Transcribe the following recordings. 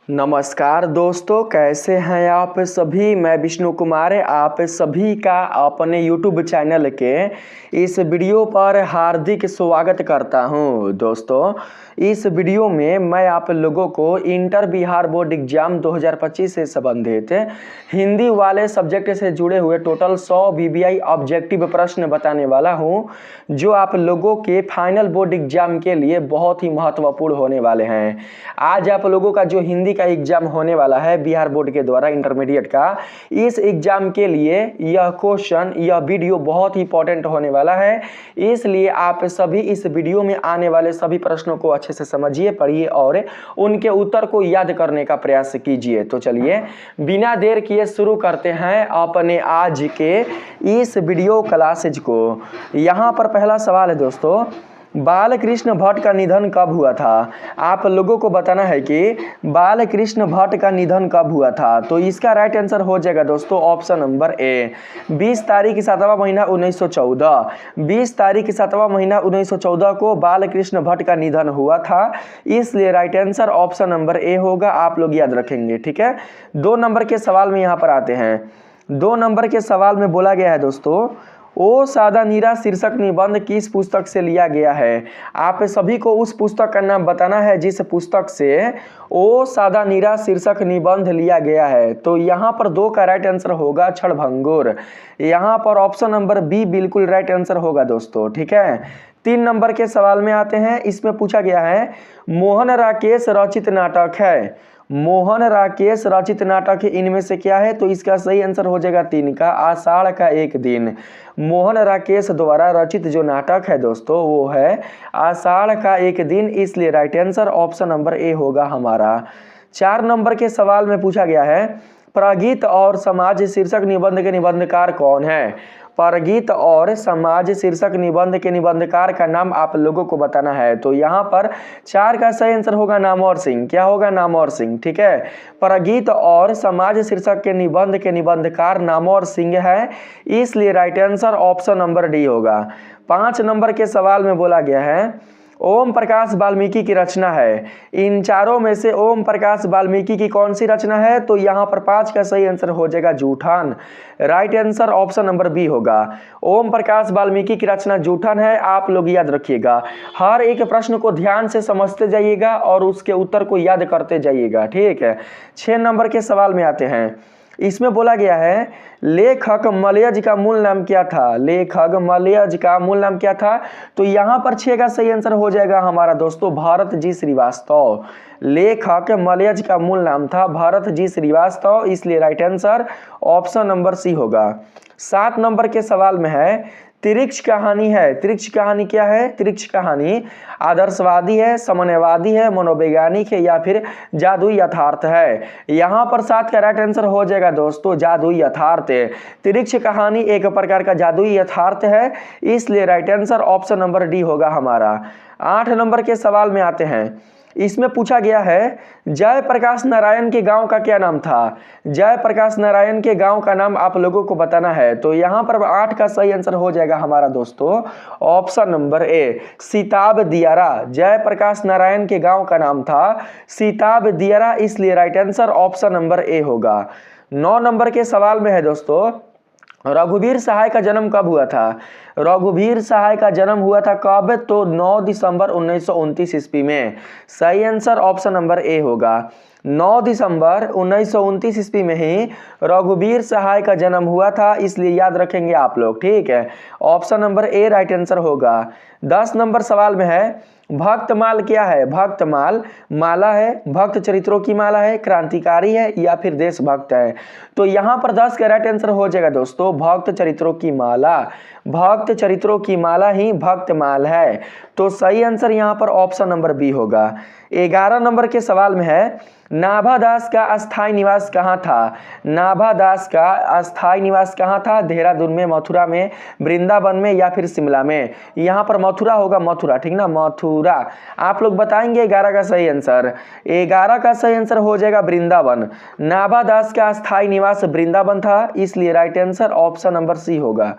नमस्कार दोस्तों, कैसे हैं आप सभी। मैं विष्णु कुमार आप सभी का अपने YouTube चैनल के इस वीडियो पर हार्दिक स्वागत करता हूं। दोस्तों, इस वीडियो में मैं आप लोगों को इंटर बिहार बोर्ड एग्जाम 2025 से संबंधित हिंदी वाले सब्जेक्ट से जुड़े हुए टोटल 100 VBI ऑब्जेक्टिव प्रश्न बताने वाला हूं, जो आप लोगों के फाइनल बोर्ड एग्जाम के लिए बहुत ही महत्वपूर्ण होने वाले हैं। आज आप लोगों का जो हिंदी का एग्जाम होने वाला है बिहार बोर्ड के द्वारा इंटरमीडिएट का, इस एग्जाम के लिए यह क्वेश्चन, यह वीडियो बहुत ही इंपॉर्टेंट होने वाला है। इसलिए आप सभी इस वीडियो में आने वाले सभी प्रश्नों को अच्छे से समझिए, पढ़िए और उनके उत्तर को याद करने का प्रयास कीजिए। तो चलिए बिना देर किए शुरू करते हैं अपने आज के इस वीडियो क्लासेज को। यहाँ पर पहला सवाल है दोस्तों, बालकृष्ण भट्ट का निधन कब हुआ था। आप लोगों को बताना है कि बालकृष्ण भट्ट का निधन कब हुआ था। तो इसका राइट आंसर हो जाएगा दोस्तों ऑप्शन नंबर ए, 20 तारीख 7वां महीना 1914। 20 तारीख 7वां महीना 1914 को बालकृष्ण भट्ट का निधन हुआ था, इसलिए right answer option number A होगा। आप लोग याद रखेंगे, ठीक है। 2 नंबर के सवाल में यहाँ पर आते हैं। 2 नंबर के सवाल में बोला गया है दोस्तों, ओ सादा नीरा शीर्षक निबंध किस पुस्तक से लिया गया है। आप सभी को उस पुस्तक का नाम बताना है जिस पुस्तक से ओ सादा नीरा शीर्षक निबंध लिया गया है। तो यहाँ पर 2 का राइट आंसर होगा क्षणभंगुर। यहाँ पर ऑप्शन नंबर बी बिल्कुल राइट आंसर होगा दोस्तों, ठीक है। 3 नंबर के सवाल में आते हैं। इसमें पूछा गया है, मोहन राकेश रचित नाटक है। मोहन राकेश रचित नाटक इनमें से क्या है। तो इसका सही आंसर हो जाएगा 3 का, आषाढ़ का एक दिन। मोहन राकेश द्वारा रचित जो नाटक है दोस्तों वो है आषाढ़ का एक दिन, इसलिए right answer option number A होगा हमारा। 4 नंबर के सवाल में पूछा गया है, प्रगीत और समाज शीर्षक निबंध के निबंधकार कौन है। प्रगीत और समाज शीर्षक निबंध के निबंधकार का नाम आप लोगों को बताना है। तो यहाँ पर 4 का सही आंसर होगा नामवर सिंह। क्या होगा? नामवर सिंह, ठीक है। प्रगीत और समाज शीर्षक के निबंधकार नामवर सिंह है, इसलिए right answer option number D होगा। 5 नंबर के सवाल में बोला गया है, ओम प्रकाश वाल्मीकि की रचना है। इन चारों में से ओम प्रकाश वाल्मीकि की कौन सी रचना है। तो यहाँ पर 5 का सही आंसर हो जाएगा Joothan. Right answer option number B होगा। ओम प्रकाश वाल्मीकि की रचना जूठन है। आप लोग याद रखिएगा, हर एक प्रश्न को ध्यान से समझते जाइएगा और उसके उत्तर को याद करते जाइएगा, ठीक है। 6 नंबर के सवाल में आते हैं। इसमें बोला गया है, लेखक मलयज का मूल नाम क्या था। लेखक मलयज का मूल नाम क्या था। तो यहाँ पर 6 का सही आंसर हो जाएगा हमारा दोस्तों भारत जी श्रीवास्तव। लेखक मलयज का मूल नाम था भारत जी श्रीवास्तव, इसलिए right answer option number C होगा। 7 नंबर के सवाल में है, त्रिक्ष कहानी है। त्रिक्ष कहानी क्या है। त्रिक्ष कहानी आदर्शवादी है, साम्यवादी है, मनोवैज्ञानिक है या फिर जादुई यथार्थ है। यहाँ पर 7 का राइट आंसर हो जाएगा दोस्तों जादुई यथार्थ है। त्रिक्ष कहानी एक प्रकार का जादुई यथार्थ है, इसलिए right answer option number D होगा हमारा। 8 नंबर के सवाल में आते हैं। इसमें पूछा गया है, जयप्रकाश नारायण के गांव का क्या नाम था। जयप्रकाश नारायण के गांव का नाम आप लोगों को बताना है। तो यहाँ पर 8 का सही आंसर हो जाएगा हमारा दोस्तों ऑप्शन नंबर ए, सीताब दियारा। जयप्रकाश नारायण के गांव का नाम था सीताब दियारा, इसलिए right answer option number A होगा। 9 नंबर के सवाल में है दोस्तों, रघुवीर सहाय का जन्म कब हुआ था। रघुवीर सहाय का जन्म हुआ था कब। तो 9 दिसंबर 1929 ईस्वी में। सही आंसर ऑप्शन नंबर ए होगा। 9 दिसंबर 1929 ईस्वी में ही रघुवीर सहाय का जन्म हुआ था, इसलिए याद रखेंगे आप लोग, ठीक है। Option number A right answer होगा। 10 नंबर सवाल में है, भक्तमाल क्या है। भक्तमाल माला है, भक्त चरित्रों की माला है, क्रांतिकारी है या फिर देशभक्त है। तो यहाँ पर 10 का राइट आंसर हो जाएगा दोस्तों भक्त चरित्रों की माला। भक्त चरित्रों की माला ही भक्तमाल है। तो सही आंसर यहाँ पर ऑप्शन नंबर बी होगा। 11 नंबर के सवाल में है, नाभादास का अस्थायी निवास कहाँ था। नाभादास का अस्थायी निवास कहाँ था। देहरादून में, मथुरा में, वृंदावन में या फिर शिमला में। यहाँ पर मथुरा होगा, मथुरा, ठीक ना, मथुरा। आप लोग बताएंगे 11 का सही आंसर। 11 का सही आंसर हो जाएगा वृंदावन। नाभादास का अस्थायी निवास वृंदावन था, इसलिए right answer option number C होगा।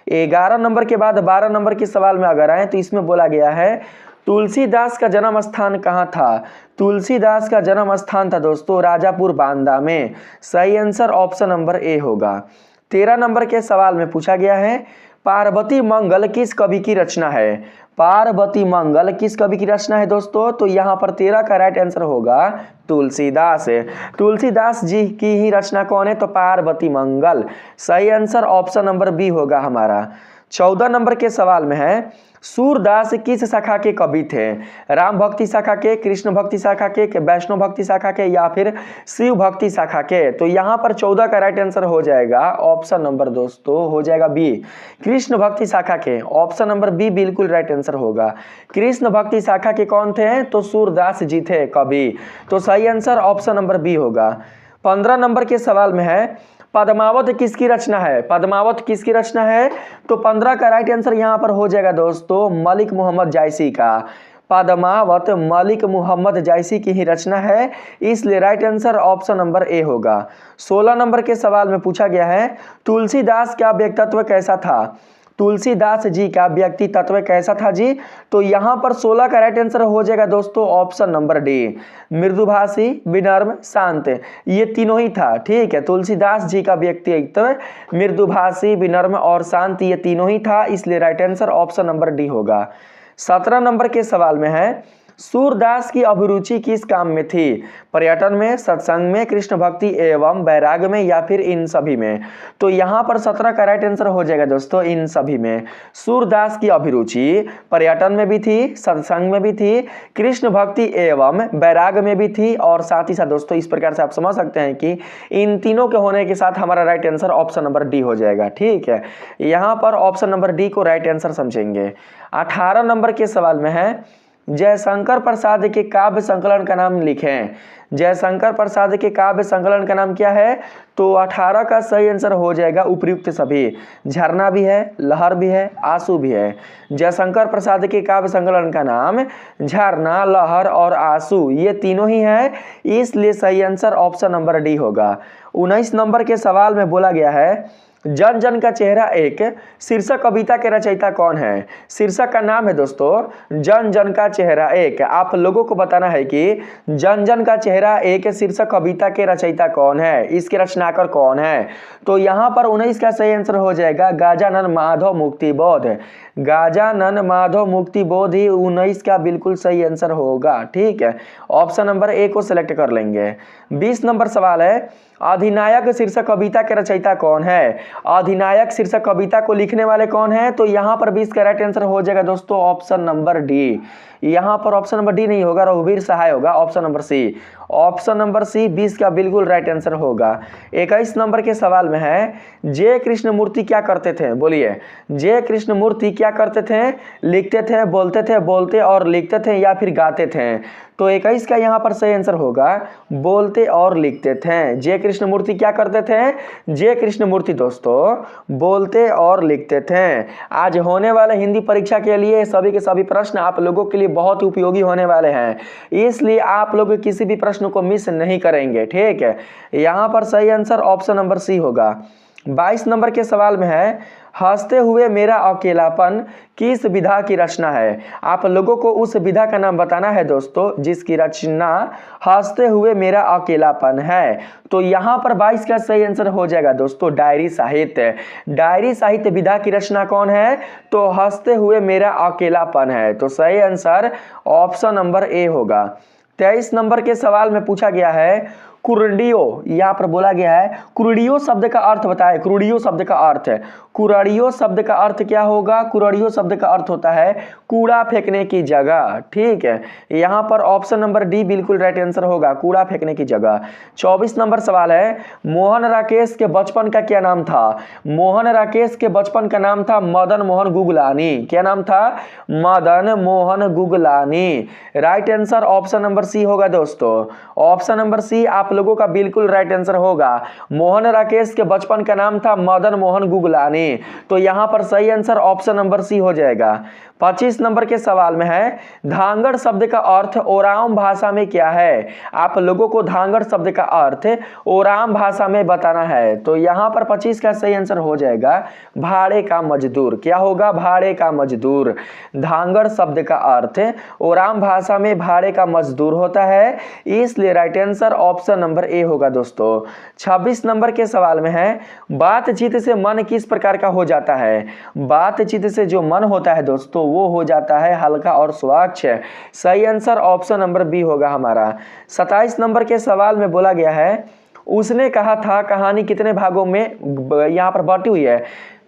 11 नंबर के बाद 12 नंबर के सवाल में अगर आए तो इसमें बोला गया है, तुलसीदास का जन्म स्थान कहाँ था? तुलसीदास का जन्म स्थान था दोस्तों राजापुर बांदा में। सही आंसर ऑप्शन नंबर ए होगा। 13 नंबर के सवाल में पूछा गया है पार्वती मंगल किस कवि की रचना है? पार्वती मंगल किस कवि की रचना है दोस्तों? तो यहाँ पर 13 का राइट आंसर होगा तुलसीदास। तुलसीदास जी की ही रचना कौन है? तो पार्वती मंगल। सही आंसर ऑप्शन नंबर बी होगा हमारा। 14 नंबर के सवाल में है सूरदास किस शाखा के कवि थे? राम भक्ति शाखा के, कृष्ण भक्ति शाखा के, वैष्णव भक्ति शाखा के या फिर शिव भक्ति शाखा के? तो यहाँ पर 14 का राइट आंसर हो जाएगा ऑप्शन नंबर दोस्तों हो जाएगा बी, कृष्ण भक्ति शाखा के। ऑप्शन नंबर बी बिल्कुल राइट आंसर होगा। कृष्ण भक्ति शाखा के कौन थे? तो सूरदास जी थे कवि। तो सही आंसर ऑप्शन नंबर बी होगा। 15 नंबर के सवाल में है पद्मावत किसकी रचना है? पद्मावत किसकी रचना है? तो 15 का राइट आंसर यहाँ पर हो जाएगा दोस्तों मलिक मोहम्मद जायसी का। पद्मावत मलिक मोहम्मद जायसी की ही रचना है, इसलिए right answer option number A होगा। 16 नंबर के सवाल में पूछा गया है तुलसीदास का व्यक्तित्व कैसा था? तुलसीदास जी का व्यक्ति तत्व कैसा था जी? तो यहाँ पर 16 का राइट आंसर हो जाएगा दोस्तों ऑप्शन नंबर डी, मृदुभाषी, विनम्र, शांत, ये तीनों ही था। ठीक है, तुलसीदास जी का व्यक्तित्व मृदुभाषी, विनम्र और शांत ये तीनों ही था, इसलिए right answer option number D होगा। 17 नंबर के सवाल में है सूरदास की अभिरुचि किस काम में थी? पर्यटन में, सत्संग में, कृष्ण भक्ति एवं वैराग्य में या फिर इन सभी में? तो यहाँ पर 17 का राइट आंसर हो जाएगा दोस्तों इन सभी में। सूरदास की अभिरुचि पर्यटन में भी थी, सत्संग में भी थी, कृष्ण भक्ति एवं वैराग्य में भी थी और साथ ही साथ दोस्तों इस प्रकार से आप समझ सकते हैं कि इन तीनों के होने के साथ हमारा right answer option number D हो जाएगा। ठीक है, यहाँ पर ऑप्शन नंबर डी को राइट आंसर समझेंगे। 18 नंबर के सवाल में है जयशंकर प्रसाद के काव्य संकलन का नाम लिखें। जयशंकर प्रसाद के काव्य संकलन का नाम क्या है? तो 18 का सही आंसर हो जाएगा उपयुक्त सभी। झरना भी है, लहर भी है, आंसू भी है। जयशंकर प्रसाद के काव्य संकलन का नाम झरना, लहर और आंसू ये तीनों ही है, इसलिए सही आंसर ऑप्शन नंबर डी होगा। 19 नंबर के सवाल में बोला गया है जन जन का चेहरा एक शीर्षक कविता के रचयिता कौन है? शीर्षक का नाम है दोस्तों जन जन का चेहरा एक। आप लोगों को बताना है कि जन जन का चेहरा एक शीर्षक कविता के रचयिता कौन है, इसके रचनाकार कौन है? तो यहाँ पर 19 का सही आंसर हो जाएगा गजानन माधव मुक्तिबोध। गजानन माधव मुक्तिबोध ही 19 का बिल्कुल सही आंसर होगा। ठीक है, ऑप्शन नंबर ए को सिलेक्ट कर लेंगे। 20 नंबर सवाल है अधिनायक शीर्षक कविता के रचयिता कौन है? अधिनायक शीर्षक कविता को लिखने वाले कौन है? तो यहाँ पर 20 का राइट आंसर हो जाएगा दोस्तों ऑप्शन नंबर डी। यहाँ पर ऑप्शन नंबर डी नहीं होगा, रघुवीर सहाय होगा, option number C. Option number C 20 का बिल्कुल राइट आंसर होगा। 21 नंबर के सवाल में है जय कृष्णमूर्ति क्या करते थे? बोलिए, जय कृष्णमूर्ति क्या करते थे? लिखते थे, बोलते और लिखते थे या फिर गाते थे? तो 21 का यहाँ पर सही आंसर होगा बोलते और लिखते थे। जय कृष्णमूर्ति क्या करते थे? जय कृष्णमूर्ति दोस्तों बोलते और लिखते थे। आज होने वाले हिंदी परीक्षा के लिए सभी के सभी प्रश्न आप लोगों के लिए बहुत उपयोगी होने वाले हैं, इसलिए आप लोग किसी भी प्रश्न को मिस नहीं करेंगे। ठीक है, यहाँ पर सही आंसर ऑप्शन नंबर सी होगा। 22 नंबर के सवाल में है हंसते हुए मेरा अकेलापन किस विधा की रचना है? आप लोगों को उस विधा का नाम बताना है दोस्तों जिसकी रचना हंसते हुए मेरा अकेलापन है। तो यहाँ पर 22 का सही आंसर हो जाएगा दोस्तों डायरी साहित्य। डायरी साहित्य विधा की रचना कौन है? तो हंसते हुए मेरा अकेलापन है। तो सही आंसर ऑप्शन नंबर ए होगा। 23 नंबर के सवाल में पूछा गया है कुरडियो, यहाँ पर बोला गया है कुरडियो शब्द का अर्थ बताए। कुरडियो शब्द का अर्थ है, कुरडियो शब्द का अर्थ क्या होगा? कुरडियो शब्द का अर्थ होता है कूड़ा फेंकने की जगह। ठीक है, यहाँ पर ऑप्शन नंबर डी बिल्कुल राइट आंसर होगा, कूड़ा फेंकने की जगह। 24 नंबर सवाल है मोहन राकेश के बचपन का क्या नाम था? मोहन राकेश के बचपन का नाम था मदन मोहन गुगलानी। क्या नाम था? Madan Mohan Guglani. Right answer option number C होगा दोस्तों। ऑप्शन नंबर सी आप लोगों का बिल्कुल राइट आंसर होगा। मोहन राकेश के बचपन का नाम था मदन मोहन गुगलानी। नहीं, तो यहाँ पर सही आंसर ऑप्शन नंबर सी हो जाएगा। 25 नंबर के सवाल में है धांगड़ शब्द का अर्थ ओराम भाषा में क्या है। आप लोगों को धांगड़ शब्द का अर्थ ओराम भाषा में बताना है, तो यहाँ पर 25 का सही आंसर हो जाएगा भाड़े का मजदूर। क्या होगा? भाड़े का मजदूर। धांगड़ शब्द का अर्थ ओराम भाषा में भाड़े का मजदूर होता है, इसलिए right answer option number A होगा दोस्तों। 26 नंबर के सवाल में है बातचीत से मन किस प्रकार का हो जाता है। बातचीत से जो मन होता है दोस्तों वो हो जाता है हल्का और स्वच्छ। सही आंसर ऑप्शन नंबर बी होगा हमारा। 27 नंबर के सवाल में बोला गया है उसने कहा था कहानी कितने भागों में यहाँ पर बटी हुई है।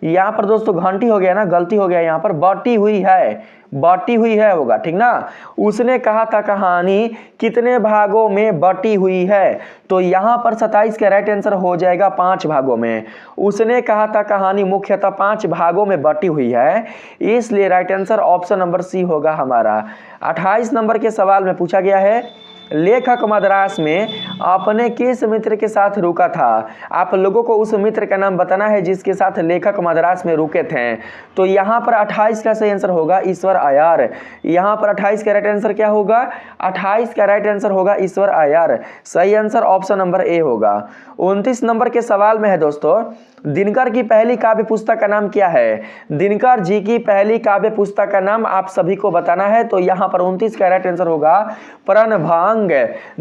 यहाँ पर दोस्तों घंटी हो गया ना, गलती हो गया, यहाँ पर बटी हुई है, बटी हुई है होगा, ठीक ना। उसने कहा था कहानी कितने भागों में बटी हुई है, तो यहाँ पर 27 का राइट आंसर हो जाएगा 5 भागों में। उसने कहा था कहानी मुख्यतः 5 भागों में बटी हुई है, इसलिए right answer option number C होगा हमारा। 28 नंबर के सवाल में पूछा गया है लेखक मद्रास में अपने किस मित्र के साथ रुका था। आप लोगों को उस मित्र का नाम बताना है जिसके साथ लेखक मद्रास में रुके थे, तो यहाँ पर 28 का सही आंसर होगा ईश्वर अय्यर। यहाँ पर 28 का राइट आंसर क्या होगा? 28 का राइट आंसर होगा ईश्वर अय्यर। सही आंसर ऑप्शन नंबर ए होगा। 29 नंबर के सवाल में है दोस्तों दिनकर की पहली काव्य पुस्तक का नाम क्या है। दिनकर जी की पहली काव्य पुस्तक का नाम आप सभी को बताना है, तो यहाँ पर 29 का राइट आंसर होगा प्रणभंग।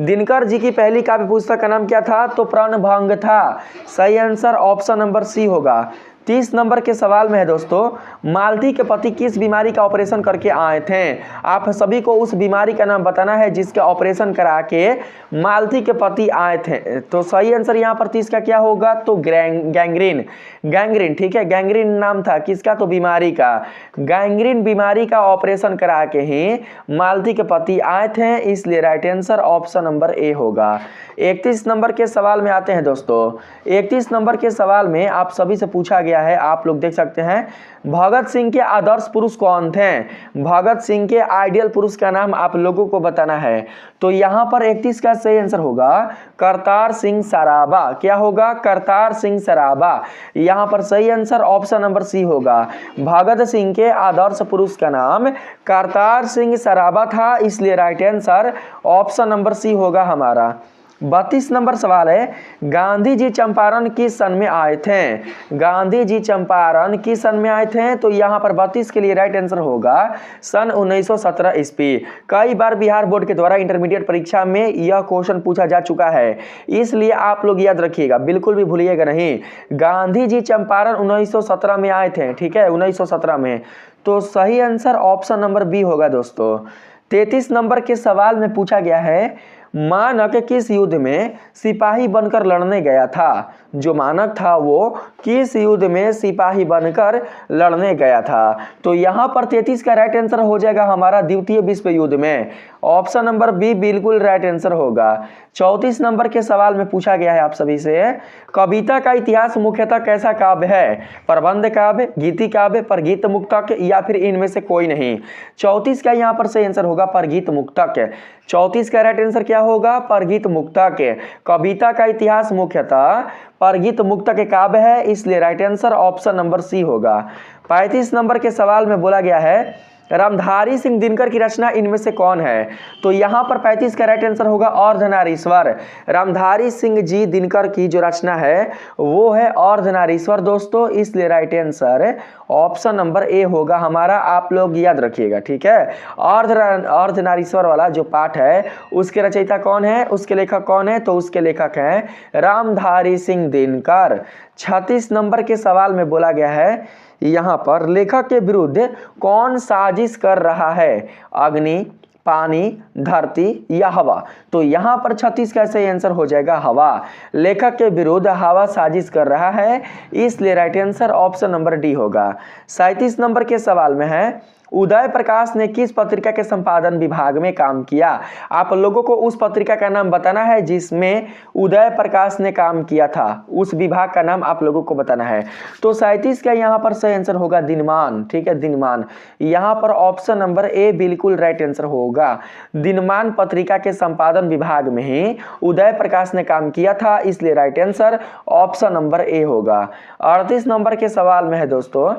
दिनकर जी की पहली काव्य पुस्तक का नाम क्या था? तो प्रणभंग था। सही आंसर ऑप्शन नंबर सी होगा। 30 नंबर के सवाल में है दोस्तों मालती के पति किस बीमारी का ऑपरेशन करके आए थे। आप सभी को उस बीमारी का नाम बताना है जिसका ऑपरेशन करा के मालती के पति आए थे, तो सही आंसर यहाँ पर 30 का क्या होगा? तो गैंग्रीन। गैंग्रीन, ठीक है, गैंग्रीन नाम था किसका? तो बीमारी का। गैंग्रीन बीमारी का ऑपरेशन करा के ही मालती के पति आए थे, इसलिए right answer option number A होगा। 31 नंबर के सवाल में आते हैं दोस्तों। 31 नंबर के सवाल में आप सभी से पूछा गया है, आप लोग देख सकते हैं भगत सिंह के आदर्श पुरुष कौन थे। भगत सिंह के आइडियल पुरुष का नाम आप लोगों को बताना है, तो यहाँ पर 31 का सही आंसर होगा करतार सिंह सराबा। क्या होगा? करतार सिंह सराबा। यहाँ पर सही आंसर ऑप्शन नंबर सी होगा। भगत सिंह के आदर्श पुरुष का नाम करतार सिंह सराबा था, इसलिए right answer option number C होगा हमारा। 32 नंबर सवाल है गांधी जी चंपारण किस सन में आए थे। गांधी जी चंपारण किस सन में आए थे, तो यहाँ पर 32 के लिए राइट आंसर होगा सन 1917 ईस्वी। कई बार बिहार बोर्ड के द्वारा इंटरमीडिएट परीक्षा में यह क्वेश्चन पूछा जा चुका है, इसलिए आप लोग याद रखिएगा, बिल्कुल भी भूलिएगा नहीं। गांधी जी चंपारण 1917 में आए थे, ठीक है, 1917 में, तो सही आंसर ऑप्शन नंबर बी होगा दोस्तों। 33 नंबर के सवाल में पूछा गया है मानक किस युद्ध में सिपाही बनकर लड़ने गया था। जो मानक था वो किस युद्ध में सिपाही बनकर लड़ने गया था, तो यहाँ पर 33 का राइट आंसर हो जाएगा हमारा द्वितीय विश्व युद्ध में। ऑप्शन नंबर बी बिल्कुल राइट आंसर होगा। 34 नंबर के सवाल में पूछा गया है आप सभी से कविता का इतिहास मुख्यतः कैसा काव्य है। प्रबंध काव्य, गीति काव्य, परगीत मुक्तक या फिर इनमें से कोई नहीं। 34 का यहाँ पर सही आंसर होगा परगीत मुक्तक। 34 का राइट आंसर क्या होगा? परगीत मुक्तक। कविता का इतिहास मुख्यतः परगीत मुक्तक काव्य है, इसलिए right answer option number C होगा। 35 नंबर के सवाल में बोला गया है रामधारी सिंह दिनकर की रचना इनमें से कौन है, तो यहाँ पर 35 का राइट आंसर होगा अर्धनारीश्वर। रामधारी सिंह जी दिनकर की जो रचना है वो है अर्धनारीश्वर दोस्तों, इसलिए right answer option number A होगा हमारा। आप लोग याद रखिएगा, ठीक है। अर्धनारीश्वर वाला जो पाठ है उसके रचयिता कौन है, उसके लेखक कौन है, तो उसके लेखक हैं रामधारी सिंह दिनकर। 36 नंबर के सवाल में बोला गया है यहाँ पर लेखक के विरुद्ध कौन साजिश कर रहा है। अग्नि, पानी, धरती या हवा, तो यहाँ पर 36 का सही आंसर हो जाएगा हवा। लेखक के विरुद्ध हवा साजिश कर रहा है, इसलिए right answer option number D होगा। 37 नंबर के सवाल में है उदय प्रकाश ने किस पत्रिका के संपादन विभाग में काम किया? आप लोगों को उस पत्रिका का नाम बताना है जिसमें उदय प्रकाश ने काम किया था, उस विभाग का नाम आप लोगों को बताना है। तो 37 का यहाँ पर सही आंसर होगा दिनमान। ठीक है, दिनमान। यहाँ पर ऑप्शन नंबर ए बिल्कुल राइट आंसर होगा। दिनमान पत्रिका के संपादन विभाग में ही उदय प्रकाश ने काम किया था, इसलिए right answer option number A होगा। 38 नंबर के सवाल में है दोस्तों,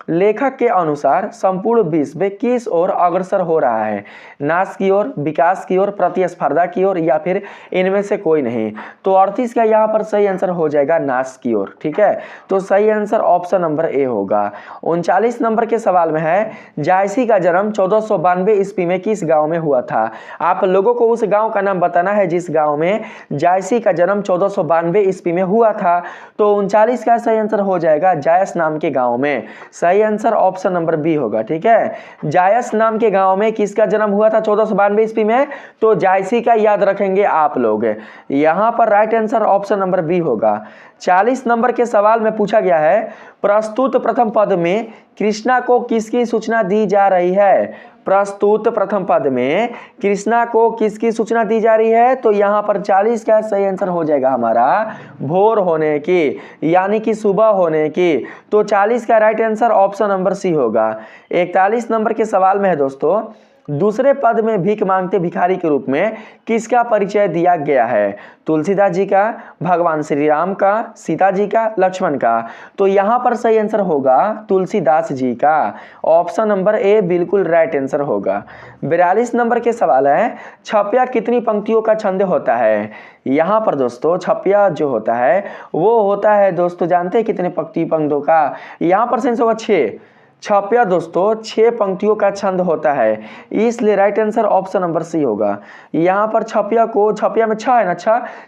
लेखक के अनुसार संपूर्ण विश्व किस ओर अग्रसर हो रहा है? नाश की ओर, विकास की ओर, प्रतिस्पर्धा की ओर, या फिर इनमें से कोई नहीं? तो 38 का यहाँ पर सही आंसर हो जाएगा नाश की ओर। ठीक है, तो सही आंसर ऑप्शन नंबर ए होगा। 39 नंबर के सवाल में है, जायसी का जन्म 1492 ईस्वी में किस गाँव में हुआ था? आप लोगों को उस गाँव का नाम बताना है जिस गाँव में जायसी का जन्म 1492 ईस्वी में हुआ था। तो 39 का सही आंसर हो जाएगा जायस नाम के गाँव में। सही आंसर ऑप्शन नंबर बी होगा। ठीक है, जायस नाम के गांव में किसका जन्म हुआ था 1492 ईस्वी में? तो जायसी का याद रखेंगे आप लोग। यहां पर right answer option number B होगा। 40 नंबर के सवाल में पूछा गया है, प्रस्तुत प्रथम पद में कृष्णा को किसकी सूचना दी जा रही है? प्रस्तुत प्रथम पद में कृष्णा को किसकी सूचना दी जा रही है? तो यहाँ पर 40 का सही आंसर हो जाएगा हमारा भोर होने की, यानी कि सुबह होने की। तो 40 का right answer option number C होगा। 41 नंबर के सवाल में है दोस्तों, दूसरे पद में भीख मांगते भिखारी के रूप में किसका परिचय दिया गया है? तुलसीदास जी का, भगवान श्री राम का, सीता जी का, लक्ष्मण का? तो यहाँ पर सही आंसर होगा तुलसीदास जी का। ऑप्शन नंबर ए बिल्कुल राइट आंसर होगा। 42 नंबर के सवाल है, छपया कितनी पंक्तियों का छंद होता है? यहाँ पर दोस्तों छपया जो होता है वो होता है दोस्तों, जानते हैं कितने पंक्तियों का? यहाँ पर सही होगा 6। छपया दोस्तों 6 पंक्तियों का छंद होता है, इसलिए right answer option number C होगा। यहाँ पर छपया को, छपया में 6 है ना,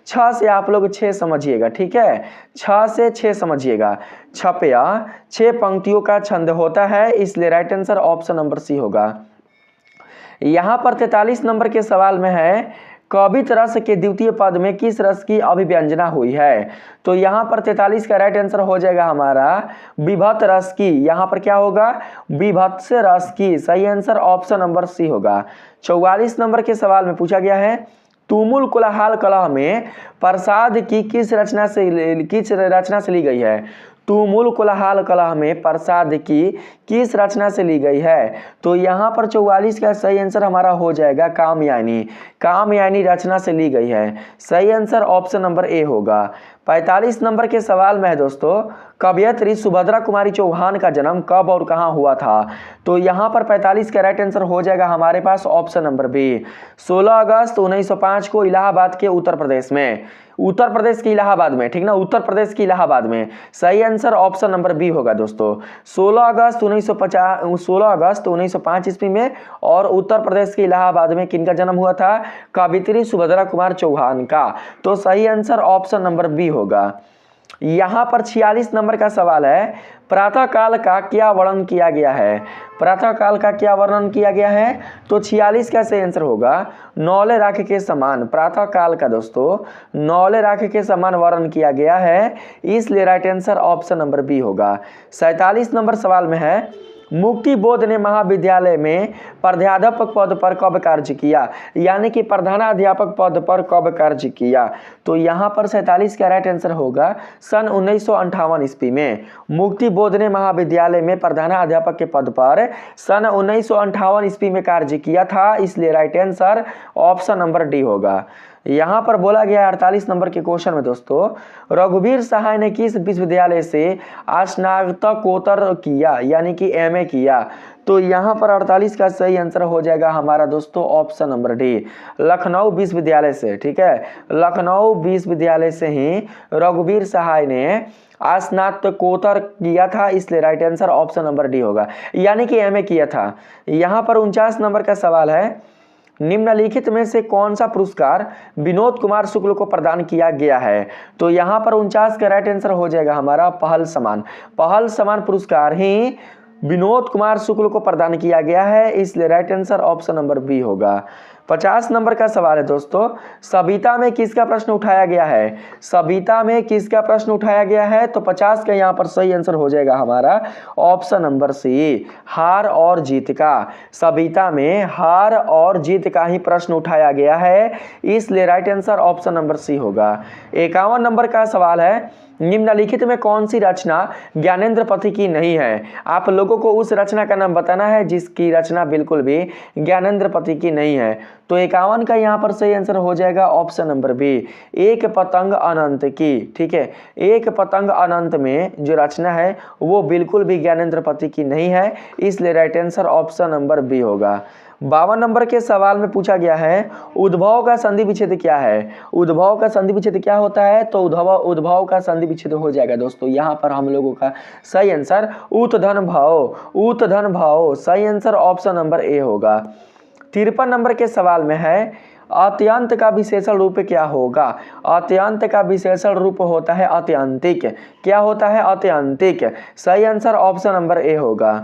6 से आप लोग 6 समझिएगा। ठीक है, 6 से 6 समझिएगा। छपया 6 पंक्तियों का छंद होता है, इसलिए right answer option number C होगा। यहाँ पर 43 नंबर के सवाल में है, कवित रस के द्वितीय पद में किस रस की अभिव्यंजना हुई है? तो यहाँ पर 43 का राइट आंसर हो जाएगा हमारा विभत्स रस की। यहाँ पर क्या होगा? विभत्स रस की। सही आंसर ऑप्शन नंबर सी होगा। 44 नंबर के सवाल में पूछा गया है, तुमुल कोलाहल कलह में प्रसाद की किस रचना से ली गई है? तुमुल कोलाहल कलह में प्रसाद की किस रचना से ली गई है? तो यहाँ पर 44 का सही आंसर हमारा हो जाएगा कामयानी। कामयानी रचना से ली गई है। सही आंसर ऑप्शन नंबर ए होगा। 45 नंबर के सवाल में है दोस्तों, कवयित्री सुभद्रा कुमारी चौहान का जन्म कब और कहां हुआ था? तो यहाँ पर 45 का राइट आंसर हो जाएगा हमारे पास ऑप्शन नंबर बी। 16 अगस्त 1905 को इलाहाबाद के उत्तर प्रदेश में, उत्तर प्रदेश के इलाहाबाद में, ठीक ना, उत्तर प्रदेश के इलाहाबाद में। सही आंसर ऑप्शन नंबर बी होगा दोस्तों। 16 अगस्त 1905 ईस्वी में और उत्तर प्रदेश के इलाहाबाद में किनका जन्म हुआ था? कवयित्री सुभद्रा कुमार चौहान का। तो सही आंसर ऑप्शन नंबर बी होगा। यहाँ पर 46 नंबर का सवाल है, प्रातः काल का क्या वर्णन किया गया है? प्रातः काल का क्या वर्णन किया गया है? तो 46 का सही आंसर होगा नौले राख के समान। प्रातः काल का दोस्तों नौले राख के समान वर्णन किया गया है, इसलिए right answer option number B होगा। 47 नंबर सवाल में है, मुक्ति बोध ने महाविद्यालय में प्राध्यापक पद पर कब कार्य किया? यानी कि प्रधानाध्यापक पद पर कब कार्य किया? तो यहाँ पर 47 का राइट आंसर होगा सन 1958 ईस्वी में। मुक्ति बोध ने महाविद्यालय में प्रधानाध्यापक के पद पर सन 1958 ईस्वी में कार्य किया था, इसलिए right answer option number D होगा। यहाँ पर बोला गया 48 नंबर के क्वेश्चन में दोस्तों, रघुवीर सहाय ने किस विश्वविद्यालय से स्नातकोत्तर किया, यानी कि एमए किया? तो यहाँ पर 48 का सही आंसर हो जाएगा हमारा दोस्तों ऑप्शन नंबर डी, लखनऊ विश्वविद्यालय से। ठीक है, लखनऊ विश्वविद्यालय से ही रघुवीर सहाय ने स्नातकोत्तर किया था, इसलिए right answer option number D होगा, यानी कि एमए किया था। यहाँ पर 49 नंबर का सवाल है, निम्नलिखित में से कौन सा पुरस्कार विनोद कुमार शुक्ल को प्रदान किया गया है? तो यहाँ पर 49 का राइट आंसर हो जाएगा हमारा पहल समान। पहल समान पुरस्कार ही विनोद कुमार शुक्ल को प्रदान किया गया है, इसलिए right answer option number B होगा। 50 नंबर का सवाल है दोस्तों, सविता में किसका प्रश्न उठाया गया है? सविता में किसका प्रश्न उठाया गया है? तो 50 का यहाँ पर सही आंसर हो जाएगा हमारा ऑप्शन नंबर सी, हार और जीत का। सविता में हार और जीत का ही प्रश्न उठाया गया है, इसलिए right answer option number C होगा। 51 नंबर का सवाल है, निम्नलिखित में कौन सी रचना ज्ञानेंद्र पति की नहीं है? आप लोगों को उस रचना का नाम बताना है जिसकी रचना बिल्कुल भी ज्ञानेंद्र पति की नहीं है। तो 51 का यहाँ पर सही आंसर हो जाएगा ऑप्शन नंबर बी, एक पतंग अनंत की। ठीक है, एक पतंग अनंत में जो रचना है वो बिल्कुल भी ज्ञानेंद्र पति की नहीं है, इसलिए right answer option number B होगा। 52 नंबर के सवाल में पूछा गया है, उद्भव का संधि विच्छेद क्या है? उद्भव का संधि विच्छेद क्या होता है? तो उद्भव का संधि विच्छेद हो जाएगा दोस्तों यहाँ पर हम लोगों का सही आंसर उत्धन भाव, उत्धन भाव सही आंसर ऑप्शन नंबर ए होगा। 53 नंबर के सवाल में है, अत्यंत का विशेषण रूप क्या होगा? अत्यंत का विशेषण रूप होता है अत्यंतिक। क्या होता है? अत्यंतिक। सही आंसर ऑप्शन नंबर ए होगा।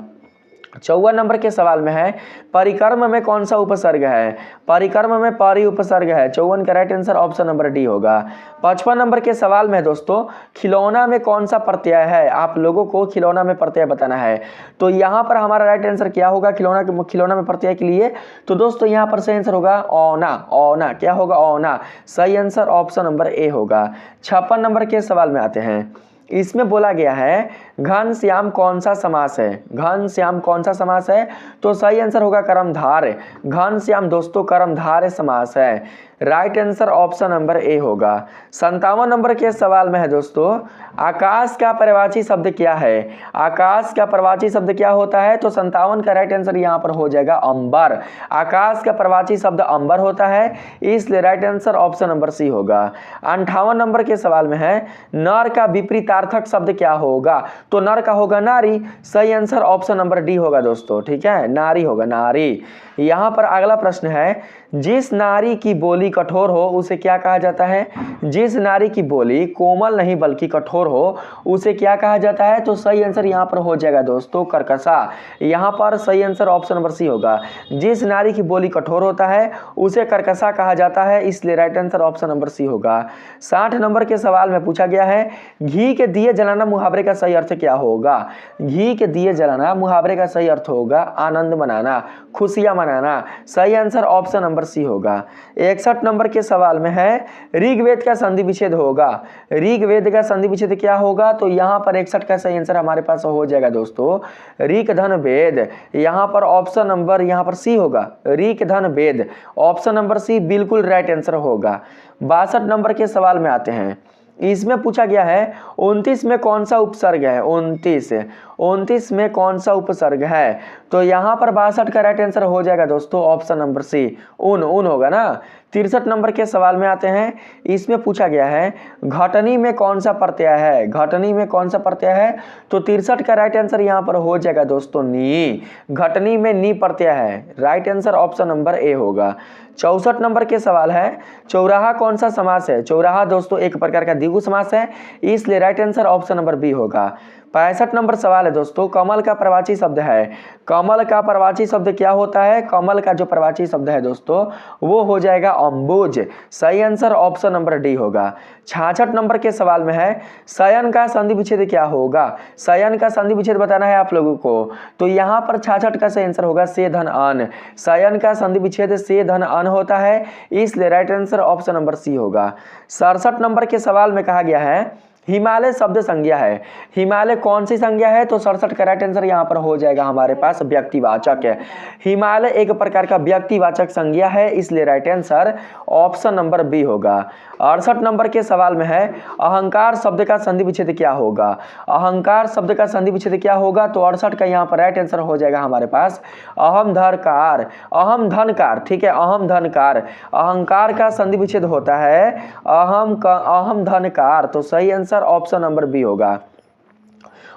54 नंबर के सवाल में है, परिक्रम में कौन सा उपसर्ग है? परिक्रम में परि उपसर्ग है। 54 का right answer option number D होगा। 55 नंबर के सवाल में दोस्तों, खिलौना में कौन सा प्रत्यय है? आप लोगों को खिलौना में प्रत्यय बताना है। तो यहाँ पर हमारा राइट आंसर क्या होगा खिलौना में प्रत्यय के लिए? तो दोस्तों यहाँ पर सही आंसर होगा औना। औना क्या होगा? औना। सही आंसर ऑप्शन नंबर ए होगा। 56 नंबर के सवाल में आते हैं, इसमें बोला गया है घनश्याम कौन सा समास है? घनश्याम कौन सा समास है? तो सही आंसर होगा कर्मधारय। घनश्याम दोस्तों कर्मधारय समास है। Right answer option number A होगा। 57 नंबर के सवाल में है दोस्तों, आकाश का परिवाची शब्द क्या है? आकाश का परिवाची शब्द क्या होता है? तो 57 का राइट आंसर यहाँ पर हो जाएगा अंबर। आकाश का परिवाची शब्द अंबर होता है, इसलिए right answer option number C होगा। 58 नंबर के सवाल में है, नर का विपरीतार्थक शब्द क्या होगा? तो नर का होगा नारी। सही आंसर ऑप्शन नंबर डी होगा दोस्तों। ठीक है, नारी होगा, नारी। यहाँ पर अगला प्रश्न है, जिस नारी की बोली कठोर हो उसे क्या कहा जाता है? जिस नारी की बोली कोमल नहीं बल्कि कठोर हो उसे क्या कहा जाता है? तो सही आंसर यहाँ पर हो जाएगा दोस्तों कर्कशा। यहाँ पर सही आंसर ऑप्शन नंबर सी होगा। जिस नारी की बोली कठोर होता है उसे कर्कशा कहा जाता है, इसलिए right answer option number C होगा। 60 नंबर के सवाल में पूछा गया है, घी के दिए जलाना मुहावरे का सही अर्थ क्या होगा? घी के दिए जलाना मुहावरे का सही अर्थ होगा आनंद मनाना, खुशियां मनाना। सही आंसर ऑप्शन नंबर सी होगा। 61 नंबर के सवाल में है, ऋग्वेद का संधि विच्छेद होगा। ऋग्वेद का संधि विच्छेद क्या होगा? तो यहाँ पर 61 का सही आंसर हमारे पास हो जाएगा दोस्तों ऋक धन वेद। यहाँ पर ऑप्शन नंबर यहाँ पर सी होगा, ऋक धन वेद। ऑप्शन नंबर सी बिल्कुल राइट आंसर होगा। 62 नंबर के सवाल में आते हैं, इसमें पूछा गया है 29 में कौन सा उपसर्ग है? 29 में कौन सा उपसर्ग है? तो यहाँ पर 62 का राइट आंसर हो जाएगा दोस्तों ऑप्शन नंबर सी, उन होगा ना। 63 नंबर के सवाल में आते हैं, इसमें पूछा गया है घटनी में कौन सा प्रत्यय है? घटनी में कौन सा प्रत्यय है? तो 63 का राइट आंसर यहाँ पर हो जाएगा दोस्तों नी। घटनी में नी प्रत्यय है। Right answer option number A होगा। 64 नंबर के सवाल है, चौराहा कौन सा समास है? चौराहा दोस्तों एक प्रकार का द्विगु समास है, इसलिए right answer option number B होगा। 65 नंबर सवाल है दोस्तों, कमल का प्रवाची शब्द है। कमल का प्रवाची शब्द क्या होता है? कमल का जो प्रवाची शब्द है दोस्तों वो हो जाएगा अम्बुज। सही आंसर ऑप्शन नंबर डी होगा। 66 नंबर के सवाल में है, शयन का संधि विच्छेद क्या होगा? शयन का संधि विच्छेद बताना है आप लोगों को। तो यहाँ पर 66 का सही आंसर होगा से धन अन। शयन का संधि विच्छेद से धन अन होता है, इसलिए right answer option number C होगा। 67 नंबर के सवाल में कहा गया है, हिमालय शब्द संज्ञा है। हिमालय कौन सी संज्ञा है? तो 67 का राइट आंसर यहाँ पर हो जाएगा हमारे पास व्यक्तिवाचक है। हिमालय एक प्रकार का व्यक्तिवाचक संज्ञा है, इसलिए right answer option number B होगा। 68 नंबर के सवाल में है, अहंकार शब्द का संधि विच्छेद क्या होगा? अहंकार शब्द का संधि विच्छेद क्या होगा? तो 68 का यहाँ पर राइट आंसर हो जाएगा हमारे पास अहम धनकार, अहम धनकार। ठीक है, अहम धनकार। अहंकार का संधि विच्छेद होता है अहम धनकार, तो सही आंसर ऑप्शन नंबर बी होगा।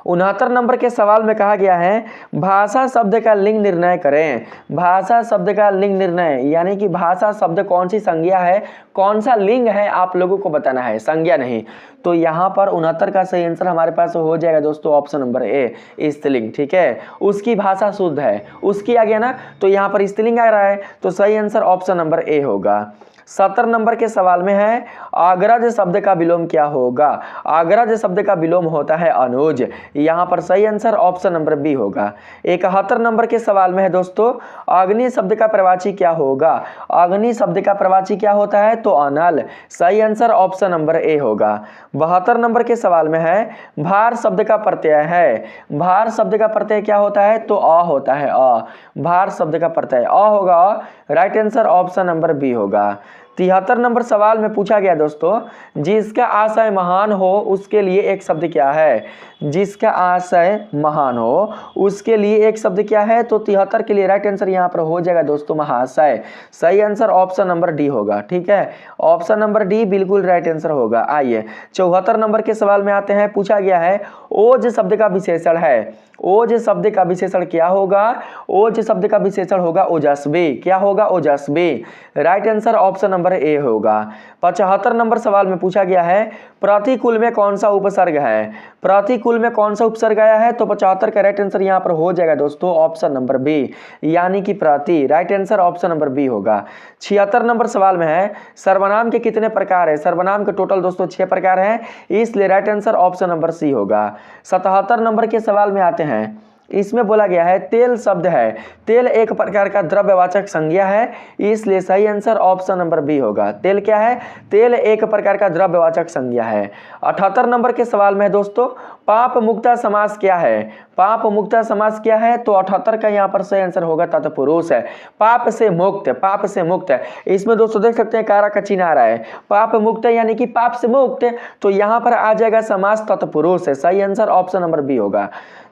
69 नंबर के सवाल में कहा गया है भाषा शब्द का लिंग निर्णय करें। भाषा शब्द का लिंग निर्णय यानी कि भाषा शब्द कौन सी संज्ञा है, कौन सा लिंग है, आप लोगों को बताना है, संज्ञा नहीं। तो यहाँ पर 69 का सही आंसर हमारे पास हो जाएगा दोस्तों ऑप्शन नंबर ए, स्त्रीलिंग। ठीक है, उसकी भाषा शुद्ध है, उसकी आ गया ना, तो यहाँ पर स्त्रीलिंग आ रहा है, तो सही आंसर ऑप्शन नंबर ए होगा। 70 नंबर के सवाल में है अग्रज शब्द का विलोम क्या होगा। अग्रज शब्द का विलोम होता है अनुज, यहाँ पर सही आंसर ऑप्शन नंबर बी होगा। 71 नंबर के सवाल में है दोस्तों अग्नि शब्द का प्रवाची क्या होगा। अग्नि शब्द का प्रवाची क्या होता है, तो अनल, सही आंसर ऑप्शन नंबर ए होगा। 72 नंबर के सवाल में है भार शब्द का प्रत्यय है। भार शब्द का प्रत्यय क्या होता है, तो अ होता है, अ, भार शब्द का प्रत्यय अ होगा, right answer option number B होगा। 73 नंबर सवाल में पूछा गया दोस्तों जिसका आशय महान हो उसके लिए एक शब्द क्या है। जिसका आशय महान हो उसके लिए एक शब्द क्या है, तो 73 के लिए राइट आंसर यहाँ पर हो जाएगा दोस्तों महाशय, सही आंसर ऑप्शन नंबर डी होगा। ठीक है, ऑप्शन नंबर डी बिल्कुल राइट आंसर होगा। आइए 74 नंबर के सवाल में आते हैं, पूछा गया है ओज शब्द का विशेषण है। ओज शब्द का विशेषण क्या होगा, ओज शब्द का विशेषण होगा ओजस्वी, क्या होगा, ओजस्वी, right answer option number A होगा। 75 नंबर सवाल में पूछा गया है प्रतिकूल में कौन सा उपसर्ग है। प्रतिकूल में कौन सा उपसर्ग आया है, तो 75 का राइट आंसर यहाँ पर हो जाएगा दोस्तों ऑप्शन नंबर बी, यानी कि प्रति, right answer option number B होगा। 76 नंबर सवाल में है सर्वनाम के कितने प्रकार है। सर्वनाम के टोटल दोस्तों 6 प्रकार हैं, इसलिए right answer option number C होगा। 77 नंबर के सवाल में आते हैं, इसमें बोला गया है तेल शब्द है। तेल एक प्रकार का द्रव्यवाचक संज्ञा है, इसलिए सही आंसर ऑप्शन नंबर बी होगा। तेल क्या है, तेल एक प्रकार का द्रव्यवाचक संज्ञा है। 78 नंबर के सवाल में दोस्तों पाप मुक्ता समास क्या है। पाप मुक्ता समास क्या है, तो 78 का यहाँ पर सही आंसर होगा तत्पुरुष है, पाप से मुक्त, पाप से मुक्त। इसमें दोस्तों देख सकते हैं कारा का चिन्ह आ रहा है, पाप मुक्त यानी कि पाप से मुक्त, तो यहाँ पर आ जाएगा समास तत्पुरुष है, सही आंसर ऑप्शन नंबर बी होगा।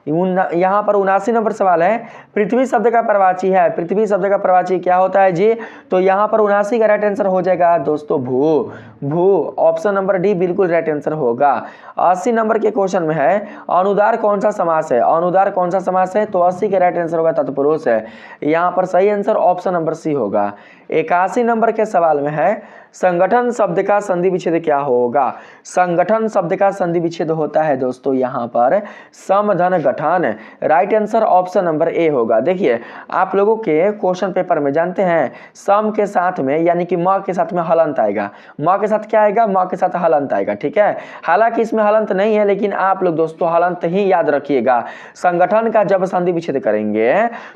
यहाँ पर 79 नंबर सवाल है पृथ्वी शब्द का प्रवाची है। पृथ्वी शब्द का प्रवाची क्या होता है जी, तो यहाँ पर 79 का राइट आंसर हो जाएगा दोस्तों भू, भू, ऑप्शन नंबर डी बिल्कुल राइट आंसर होगा। 80 नंबर के क्वेश्चन में है अनुदार कौन सा समास है। अनुदार कौन सा समास है, तो 80 के राइट आंसर होगा तत्पुरुष है, यहाँ पर सही आंसर ऑप्शन नंबर सी होगा। 81 नंबर के सवाल में है संगठन शब्द का संधि विच्छेद क्या होगा। संगठन शब्द का संधि विच्छेद होता है दोस्तों यहाँ पर समधन गठन, right answer option number A होगा। देखिए आप लोगों के क्वेश्चन पेपर में जानते हैं सम के साथ में यानी कि म के साथ में हलंत आएगा, म के साथ क्या आएगा, म के साथ हलंत आएगा। ठीक है, हालांकि इसमें हलंत नहीं है, लेकिन आप लोग दोस्तों हलंत ही याद रखिएगा। संगठन का जब संधि विच्छेद करेंगे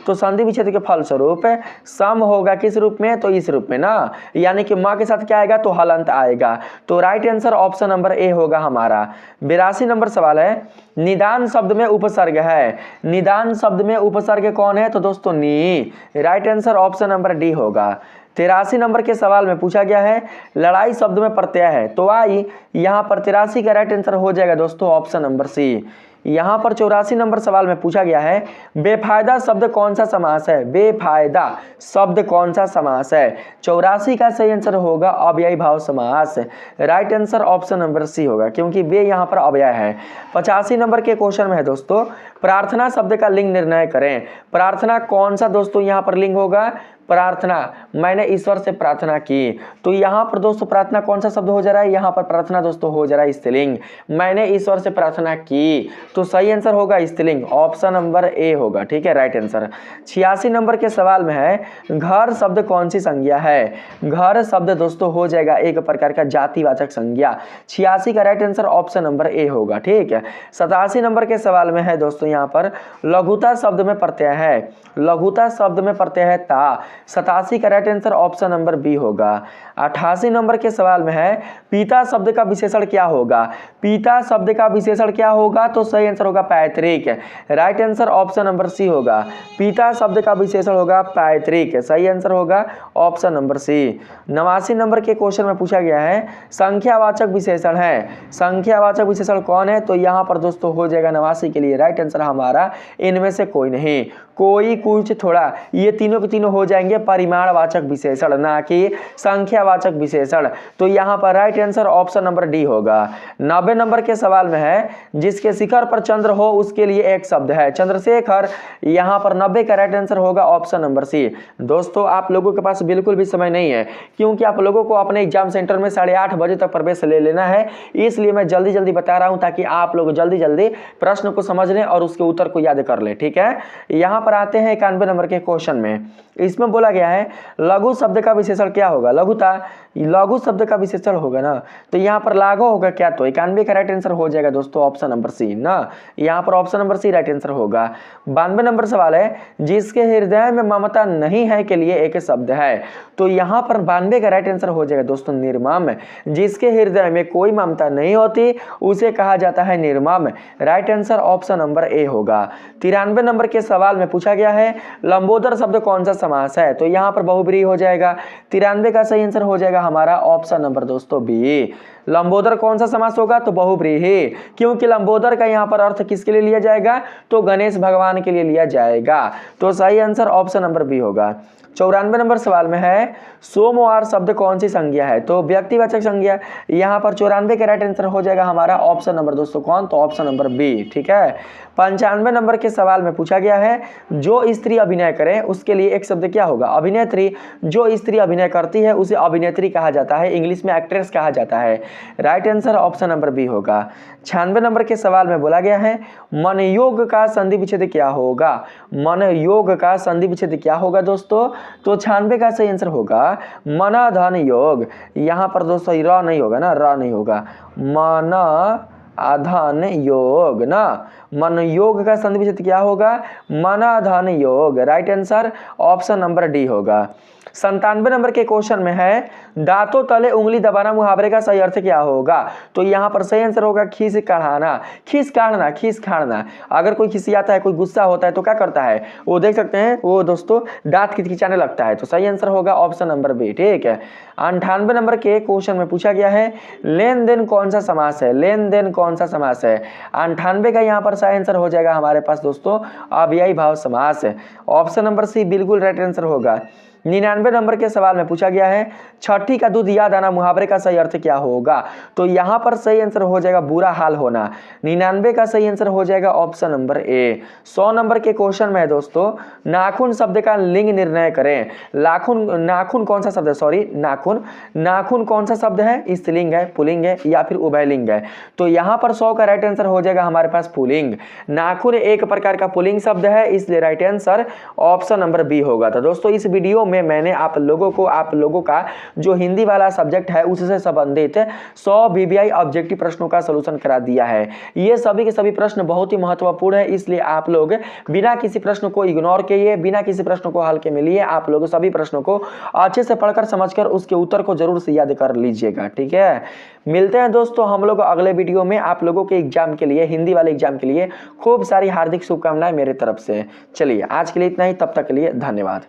तो संधि विच्छेद के फलस्वरूप सम होगा किस रूप में, तो इस रूप में ना, यानी कि म के साथ क्या आएगा, तो हलंत आएगा, तो right answer option number A होगा हमारा। 82 नंबर सवाल है निदान शब्द में उपसर्ग है। निदान शब्द में उपसर्ग कौन है, तो दोस्तों नी, right answer option number D होगा। 83 नंबर के सवाल में पूछा गया है लड़ाई शब्द में प्रत्यय है, तो आई यहाँ पर 83 का राइट आंसर हो जाएगा दोस्तों ऑप्शन नंबर सी। यहाँ पर 84 नंबर सवाल में पूछा गया है बेफायदा शब्द कौन सा समास है। बेफायदा शब्द कौन सा समास है, 84 का सही आंसर होगा अव्ययी भाव समास, right answer option number C होगा, क्योंकि बे यहाँ पर अव्यय है। 85 नंबर के क्वेश्चन में है दोस्तों प्रार्थना शब्द का लिंग निर्णय करें। प्रार्थना कौन सा दोस्तों यहाँ पर लिंग होगा, प्रार्थना, मैंने ईश्वर से प्रार्थना की, तो यहाँ पर दोस्तों प्रार्थना कौन सा शब्द हो जा रहा है, यहाँ पर प्रार्थना दोस्तों हो जा रहा है स्त्रीलिंग, मैंने ईश्वर से प्रार्थना की, तो सही आंसर होगा स्त्रीलिंग, ऑप्शन नंबर ए होगा। ठीक है, राइट आंसर। 86 नंबर के सवाल में है घर शब्द कौन सी संज्ञा है। घर शब्द दोस्तों हो जाएगा एक प्रकार का जातिवाचक संज्ञा, 86 का right answer option number A होगा। ठीक है, 87 नंबर के सवाल में है दोस्तों यहाँ पर लघुता शब्द में प्रत्यय है। लघुता शब्द में प्रत्यय है ता, 87 का right answer option number B होगा। 88 नंबर के सवाल में है पिता शब्द का विशेषण क्या होगा। पिता शब्द का विशेषण क्या होगा, तो सही आंसर होगा पैतृक, right answer option number C होगा। पिता शब्द का विशेषण होगा पैतृक, सही आंसर होगा ऑप्शन नंबर सी। 89 नंबर के क्वेश्चन में पूछा गया है संख्यावाचक विशेषण है। संख्यावाचक विशेषण कौन है, तो यहाँ पर दोस्तों हो जाएगा 89 के लिए राइट आंसर हमारा इनमें से कोई नहीं, कोई, कुछ, थोड़ा, ये तीनों के तीनों हो जाएंगे लगाएंगे परिमाणवाचक विशेषण, ना कि संख्यावाचक विशेषण। तो यहाँ पर right answer option number D होगा। 90 नंबर के सवाल में है जिसके शिखर पर चंद्र हो उसके लिए एक शब्द है, चंद्रशेखर। यहाँ पर 90 का राइट आंसर होगा ऑप्शन नंबर सी। दोस्तों आप लोगों के पास बिल्कुल भी समय नहीं है, क्योंकि आप लोगों को अपने एग्जाम सेंटर में 8:30 बजे तक प्रवेश ले लेना है, इसलिए मैं जल्दी जल्दी बता रहा हूं ताकि आप लोग जल्दी जल्दी प्रश्न को समझ लें और उसके उत्तर को याद कर लें। ठीक है, यहां पर आते हैं 91 नंबर के क्वेश्चन में। इसमें बोला गया है लघु शब्द का विशेषण क्या होगा। लघुता लघु शब्द का विशेषण होगा ना, तो यहाँ पर लाघव होगा क्या, तो 91 का राइट आंसर हो जाएगा दोस्तों ऑप्शन नंबर सी ना। यहाँ पर option number C right answer होगा। 92 नंबर सवाल है जिसके हृदय में ममता नहीं है के लिए एक शब्द है, तो यहाँ पर 92 का राइट आंसर हो जाएगा दोस्तों निर्मम। जिसके हृदय में कोई ममता नहीं होती उसे कहा जाता है निर्मम। Right answer option number A होगा। 93 नंबर के सवाल में पूछा गया है लंबोदर शब्द कौन सा समास है, तो यहाँ पर बहुब्रीहि हो जाएगा। 93 का सही आंसर हो जाएगा हमारा ऑप्शन नंबर दोस्तों बी। लंबोदर कौन सा समास होगा, तो बहुब्रीहि, क्योंकि लंबोदर का यहाँ पर अर्थ किसके लिए लिया जाएगा, तो गणेश भगवान के लिए लिया जाएगा। तो सही आंसर ऑप्शन नंबर बी होगा। 94 नंबर सवाल में है सोमवार शब्द कौन सी संज्ञा है, तो व्यक्तिवाचक संज्ञा। यहाँ पर 94 का राइट आंसर हो जाएगा हमारा ऑप्शन नंबर दोस्तों कौन, तो ऑप्शन नंबर बी। ठीक है, 95 नंबर के सवाल में पूछा गया है जो स्त्री अभिनय करे उसके लिए एक शब्द क्या होगा। अभिनेत्री, जो स्त्री अभिनय करती है उसे अभिनेत्री कहा जाता है, इंग्लिश में एक्ट्रेस कहा जाता है। Right answer option number B होगा। 96 नंबर के सवाल में बोला गया है मन योग का संधि विच्छेद क्या होगा। मन योग का संधि विच्छेद क्या होगा दोस्तों, तो 96 का सही आंसर होगा मनाधन योग। यहाँ पर दोस्तों र नहीं होगा ना, र नहीं होगा, मना आधान योग ना। मन योग का संधि विच्छेद क्या होगा, मनाधान योग। Right answer option number D होगा। 97 नंबर के क्वेश्चन में है दांतों तले उंगली दबाना मुहावरे का सही अर्थ क्या होगा, तो यहाँ पर सही आंसर होगा खीस काढ़ाना। खीस काढ़ना, खीस काढ़ना। अगर कोई खिसियाता है, कोई गुस्सा होता है तो क्या करता है, वो देख सकते हैं वो दोस्तों दांत खिंचाने लगता है, तो सही आंसर होगा ऑप्शन नंबर बी। ठीक है, 98 नंबर के क्वेश्चन में पूछा गया है लेन देन कौन सा समास है। लेन देन कौन सा समास है, 98 का यहाँ पर सही आंसर हो जाएगा हमारे पास दोस्तों अव्ययी भाव समास है। ऑप्शन नंबर सी बिल्कुल राइट आंसर होगा। 99 नंबर के सवाल में पूछा गया है छठी का दूध याद आना मुहावरे का सही अर्थ क्या होगा, तो यहाँ पर सही आंसर हो जाएगा बुरा हाल होना। 99 का सही आंसर हो जाएगा ऑप्शन नंबर ए। 100 नंबर के क्वेश्चन में है दोस्तों नाखून शब्द का लिंग निर्णय करें। नाखून कौन सा शब्द है, सॉरी नाखून कौन सा शब्द है, स्त्रीलिंग है, पुल्लिंग है या फिर उभयलिंग है, तो यहाँ पर 100 का राइट आंसर हो जाएगा हमारे पास पुल्लिंग। नाखून एक प्रकार का पुल्लिंग शब्द है, इसलिए right answer option number B होगा। तो दोस्तों इस वीडियो में मैंने आप लोगों का जो हिंदी वाला सब्जेक्ट है उससे संबंधित 100 VBI ऑब्जेक्टिव प्रश्नों का सलूशन करा दिया है। ये सभी के सभी प्रश्न बहुत ही महत्वपूर्ण है, इसलिए आप लोग बिना किसी प्रश्न को इग्नोर किए, बिना किसी प्रश्न को हल्के में लिए आप लोग सभी प्रश्नों को अच्छे से पढ़कर समझकर उसके उत्तर को जरूर से याद कर लीजिएगा। ठीक है, मिलते हैं दोस्तों हम लोग अगले वीडियो में। आप लोगों के एग्जाम के लिए, हिंदी वाले एग्जाम के लिए खूब सारी हार्दिक शुभकामनाएं मेरे तरफ से। चलिए आज के लिए इतना ही, तब तक के लिए धन्यवाद।